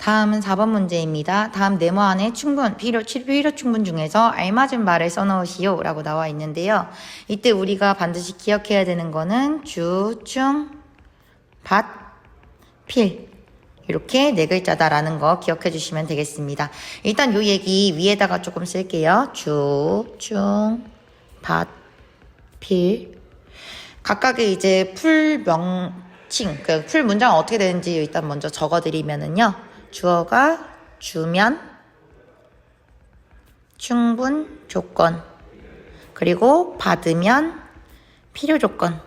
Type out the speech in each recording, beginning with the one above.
다음은 4번 문제입니다. 다음 네모 안에 필요 충분 중에서 알맞은 말을 써넣으시오 라고 나와 있는데요. 이때 우리가 반드시 기억해야 되는 거는 주, 충, 밭, 필 이렇게 네 글자다라는 거 기억해 주시면 되겠습니다. 일단 요 얘기 위에다가 조금 쓸게요. 주, 충, 밭, 필 각각의 이제 풀명칭, 그 풀 문장은 어떻게 되는지 일단 먼저 적어드리면은요. 주어가 주면, 충분 조건, 그리고 받으면 필요 조건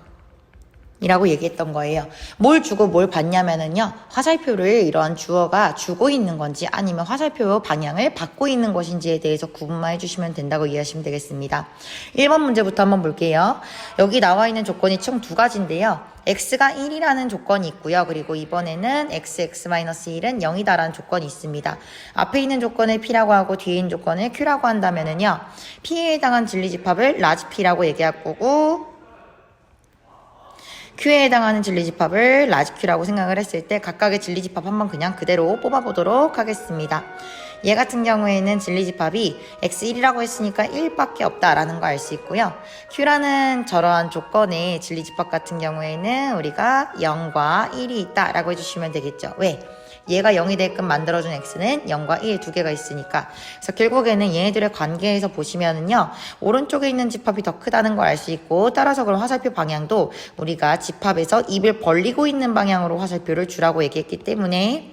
이라고 얘기했던 거예요. 뭘 주고 뭘 받냐면은요, 화살표를 이러한 주어가 주고 있는 건지 아니면 화살표 방향을 받고 있는 것인지에 대해서 구분만 해주시면 된다고 이해하시면 되겠습니다. 1번 문제부터 한번 볼게요. 여기 나와 있는 조건이 총 두 가지인데요. x가 1이라는 조건이 있고요. 그리고 이번에는 x-1은 0이다라는 조건이 있습니다. 앞에 있는 조건을 p라고 하고 뒤에 있는 조건을 q라고 한다면은요, p에 해당한 진리집합을 라지 p라고 얘기할 거고, Q에 해당하는 진리집합을 라지 Q라고 생각을 했을 때 각각의 진리집합 한번 그냥 그대로 뽑아보도록 하겠습니다. 얘 같은 경우에는 진리집합이 x1이라고 했으니까 1밖에 없다라는 거 알 수 있고요. Q라는 저러한 조건의 진리집합 같은 경우에는 우리가 0과 1이 있다라고 해주시면 되겠죠. 왜? 얘가 0이 되게끔 만들어준 x는 0과 1 두 개가 있으니까. 그래서 결국에는 얘네들의 관계에서 보시면은요, 오른쪽에 있는 집합이 더 크다는 걸 알 수 있고, 따라서 그럼 화살표 방향도 우리가 집합에서 입을 벌리고 있는 방향으로 화살표를 주라고 얘기했기 때문에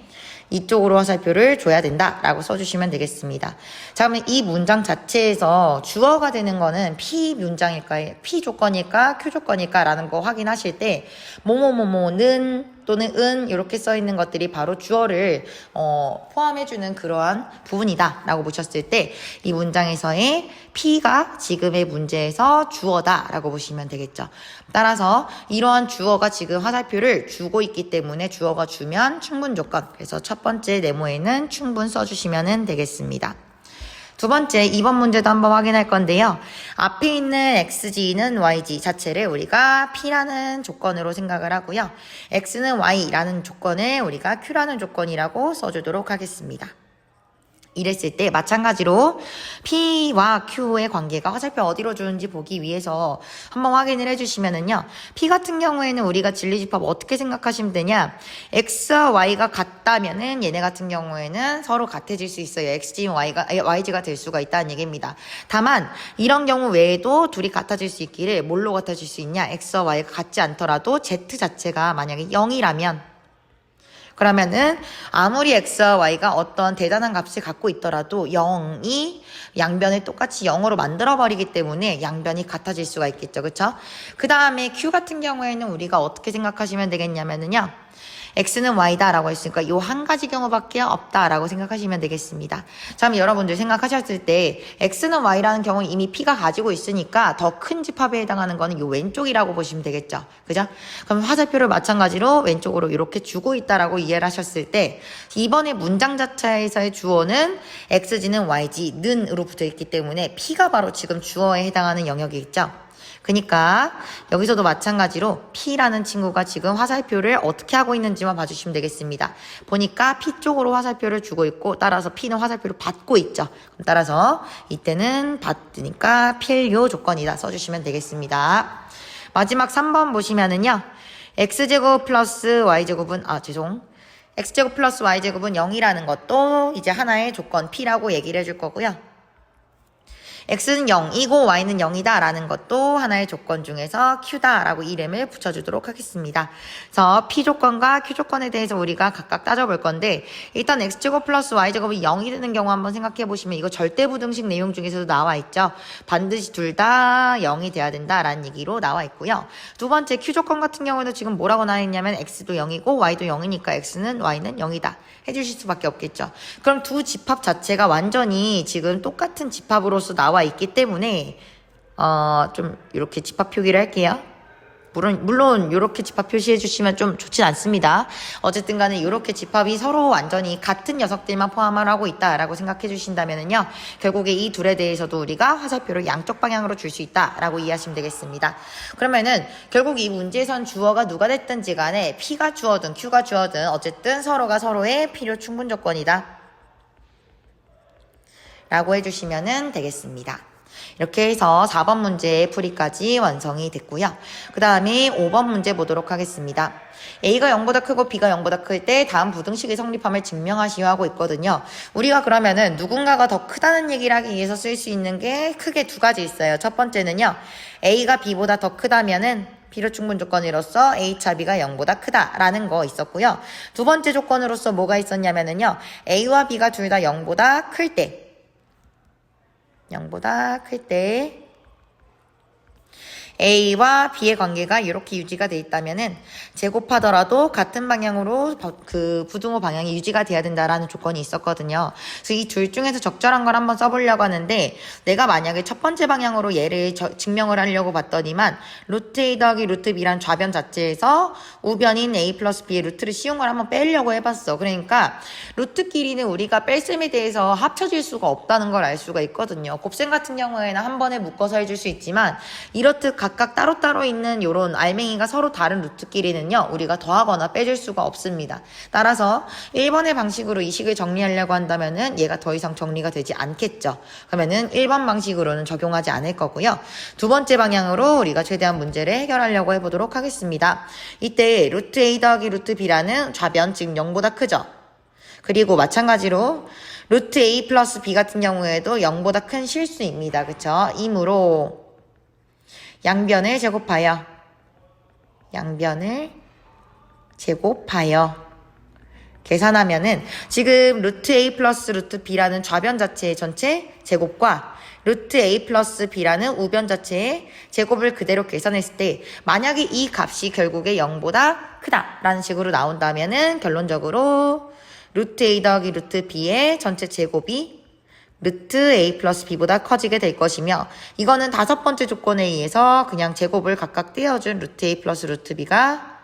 이쪽으로 화살표를 줘야 된다라고 써주시면 되겠습니다. 자, 그러면 이 문장 자체에서 주어가 되는 거는 P 문장일까, P 조건일까, Q 조건일까 라는 거 확인하실 때 뭐뭐뭐뭐는 또는 은 이렇게 써 있는 것들이 바로 주어를 포함해주는 그러한 부분이다 라고 보셨을 때 이 문장에서의 P가 지금의 문제에서 주어다 라고 보시면 되겠죠. 따라서 이러한 주어가 지금 화살표를 주고 있기 때문에 주어가 주면 충분 조건, 그래서 첫 번째 네모에는 충분 써주시면 되겠습니다. 두 번째 2번 문제도 한번 확인할 건데요. 앞에 있는 xg는 yg 자체를 우리가 p라는 조건으로 생각을 하고요. x는 y라는 조건을 우리가 q라는 조건이라고 써주도록 하겠습니다. 이랬을 때 마찬가지로 P와 Q의 관계가 화살표 어디로 주는지 보기 위해서 한번 확인을 해주시면은요. P 같은 경우에는 우리가 진리집합 어떻게 생각하시면 되냐. X와 Y가 같다면은 얘네 같은 경우에는 서로 같아질 수 있어요. XG는 YG가 될 수가 있다는 얘기입니다. 다만 이런 경우 외에도 둘이 같아질 수 있기를 뭘로 같아질 수 있냐. X와 Y가 같지 않더라도 Z 자체가 만약에 0이라면 그러면은 아무리 x와 y가 어떤 대단한 값을 갖고 있더라도 0이 양변을 똑같이 0으로 만들어버리기 때문에 양변이 같아질 수가 있겠죠. 그쵸? 그 다음에 q 같은 경우에는 우리가 어떻게 생각하시면 되겠냐면은요. x는 y다 라고 했으니까 요 한 가지 경우밖에 없다 라고 생각하시면 되겠습니다. 자, 그럼 여러분들 생각하셨을 때 x는 y라는 경우는 이미 p가 가지고 있으니까 더 큰 집합에 해당하는 거는 요 왼쪽이라고 보시면 되겠죠. 그죠? 그럼 화살표를 마찬가지로 왼쪽으로 이렇게 주고 있다라고 이해를 하셨을 때 이번에 문장 자체에서의 주어는 xg는 yg는으로 붙어있기 때문에 p가 바로 지금 주어에 해당하는 영역이 있죠. 그러니까 여기서도 마찬가지로 P라는 친구가 지금 화살표를 어떻게 하고 있는지만 봐주시면 되겠습니다. 보니까 P 쪽으로 화살표를 주고 있고 따라서 P는 화살표를 받고 있죠. 그럼 따라서 이때는 받으니까 필요 조건이다 써주시면 되겠습니다. 마지막 3번 보시면은요. X제곱 플러스 Y제곱은 X제곱 플러스 Y제곱은 0이라는 것도 이제 하나의 조건 P라고 얘기를 해줄 거고요. x는 0이고 y는 0이다 라는 것도 하나의 조건 중에서 q다 라고 이름을 붙여주도록 하겠습니다. 그래서 p 조건과 q 조건에 대해서 우리가 각각 따져볼 건데 일단 x제곱 플러스 y제곱이 0이 되는 경우 한번 생각해 보시면 이거 절대부등식 내용 중에서도 나와 있죠. 반드시 둘 다 0이 돼야 된다 라는 얘기로 나와 있고요. 두 번째 q 조건 같은 경우에도 지금 뭐라고 나와 있냐면 x도 0이고 y도 0이니까 x는 y는 0이다 해주실 수밖에 없겠죠. 그럼 두 집합 자체가 완전히 지금 똑같은 집합으로서 나와 있기 때문에 좀 이렇게 집합 표기를 할게요. 물론 이렇게 집합 표시해 주시면 좀 좋진 않습니다. 어쨌든 간에 이렇게 집합이 서로 완전히 같은 녀석들만 포함을 하고 있다라고 생각해 주신다면은요. 결국에 이 둘에 대해서도 우리가 화살표를 양쪽 방향으로 줄 수 있다라고 이해하시면 되겠습니다. 그러면은 결국 이 문제에선 주어가 누가 됐든지 간에 P가 주어든 Q가 주어든 어쨌든 서로가 서로의 필요 충분 조건이다 라고 해주시면 되겠습니다. 이렇게 해서 4번 문제의 풀이까지 완성이 됐고요. 그 다음에 5번 문제 보도록 하겠습니다. A가 0보다 크고 B가 0보다 클 때 다음 부등식의 성립함을 증명하시오 하고 있거든요. 우리가 그러면은 누군가가 더 크다는 얘기를 하기 위해서 쓸 수 있는 게 크게 두 가지 있어요. 첫 번째는요. A가 B보다 더 크다면은 필요 충분 조건으로서 A차 B가 0보다 크다라는 거 있었고요. 두 번째 조건으로서 뭐가 있었냐면은요. A와 B가 둘 다 0보다 클 때 0보다 클 때 A와 B의 관계가 이렇게 유지가 돼 있다면은 제곱하더라도 같은 방향으로 그 부등호 방향이 유지가 돼야 된다라는 조건이 있었거든요. 그래서 이 둘 중에서 적절한 걸 한번 써보려고 하는데 내가 만약에 첫 번째 방향으로 얘를 증명을 하려고 봤더니만 루트 A 더하기 루트 B란 좌변 자체에서 우변인 A 플러스 B의 루트를 씌운 걸 한번 빼려고 해봤어. 그러니까 루트끼리는 우리가 뺄셈에 대해서 합쳐질 수가 없다는 걸 알 수가 있거든요. 곱셈 같은 경우에는 한 번에 묶어서 해줄 수 있지만 이렇듯 각각 따로따로 있는 요런 알맹이가 서로 다른 루트끼리는요. 우리가 더하거나 빼줄 수가 없습니다. 따라서 1번의 방식으로 이 식을 정리하려고 한다면은 얘가 더 이상 정리가 되지 않겠죠. 그러면은 1번 방식으로는 적용하지 않을 거고요. 두 번째 방향으로 우리가 최대한 문제를 해결하려고 해보도록 하겠습니다. 이때 루트 A 더하기 루트 B라는 좌변 즉 0보다 크죠. 그리고 마찬가지로 루트 A 플러스 B 같은 경우에도 0보다 큰 실수입니다. 그쵸? 이므로 양변을 제곱하여 계산하면은 지금 루트 A 플러스 루트 B라는 좌변 자체의 전체 제곱과 루트 A 플러스 B라는 우변 자체의 제곱을 그대로 계산했을 때 만약에 이 값이 결국에 0보다 크다라는 식으로 나온다면은 결론적으로 루트 A 더하기 루트 B의 전체 제곱이 루트 A 플러스 B보다 커지게 될 것이며 이거는 다섯 번째 조건에 의해서 그냥 제곱을 각각 떼어준 루트 A 플러스 루트 B가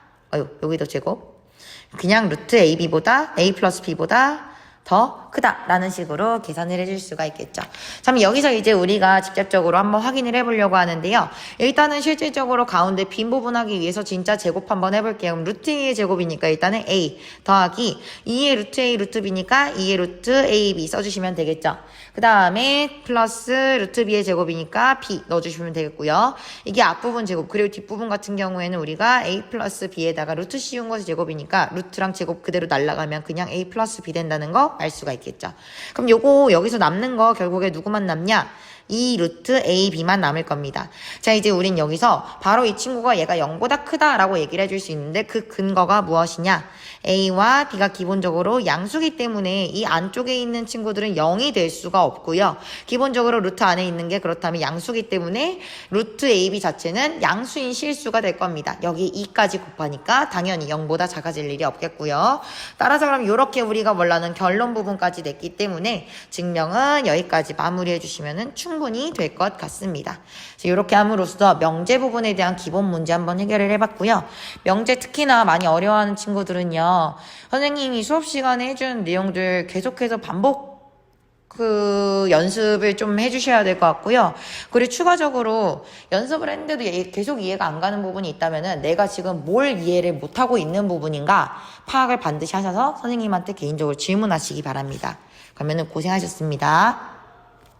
여기도 제곱 그냥 루트 AB보다 A 플러스 B보다 더 크다라는 식으로 계산을 해줄 수가 있겠죠. 참 여기서 이제 우리가 직접적으로 한번 확인을 해보려고 하는데요. 일단은 실질적으로 가운데 빈 부분하기 위해서 진짜 제곱 한번 해볼게요. 그럼 루트 A의 제곱이니까 일단은 A 더하기 2의 루트 A 루트 B니까 2의 루트 AB 써주시면 되겠죠. 그 다음에 플러스 루트 B의 제곱이니까 B 넣어주시면 되겠고요. 이게 앞부분 제곱 그리고 뒷부분 같은 경우에는 우리가 A 플러스 B에다가 루트 씌운 것의 제곱이니까 루트랑 제곱 그대로 날라가면 그냥 A 플러스 B 된다는 거 알 수가 있겠죠. 그럼 요거 여기서 남는 거 결국에 누구만 남냐? 이 루트 AB만 남을 겁니다. 자 이제 우린 여기서 바로 이 친구가 얘가 0보다 크다라고 얘기를 해줄 수 있는데 그 근거가 무엇이냐? A와 B가 기본적으로 양수기 때문에 이 안쪽에 있는 친구들은 0이 될 수가 없고요. 기본적으로 루트 안에 있는 게 그렇다면 양수기 때문에 루트 AB 자체는 양수인 실수가 될 겁니다. 여기 2까지 곱하니까 당연히 0보다 작아질 일이 없겠고요. 따라서 그럼 이렇게 우리가 원하는 결론 부분까지 냈기 때문에 증명은 여기까지 마무리해 주시면 충분히 될 것 같습니다. 이렇게 함으로써 명제 부분에 대한 기본 문제 한번 해결을 해봤고요. 명제 특히나 많이 어려워하는 친구들은요. 선생님이 수업 시간에 해준 내용들 계속해서 반복 연습을 좀 해주셔야 될 것 같고요. 그리고 추가적으로 연습을 했는데도 계속 이해가 안 가는 부분이 있다면은 내가 지금 뭘 이해를 못하고 있는 부분인가 파악을 반드시 하셔서 선생님한테 개인적으로 질문하시기 바랍니다. 그러면은 고생하셨습니다.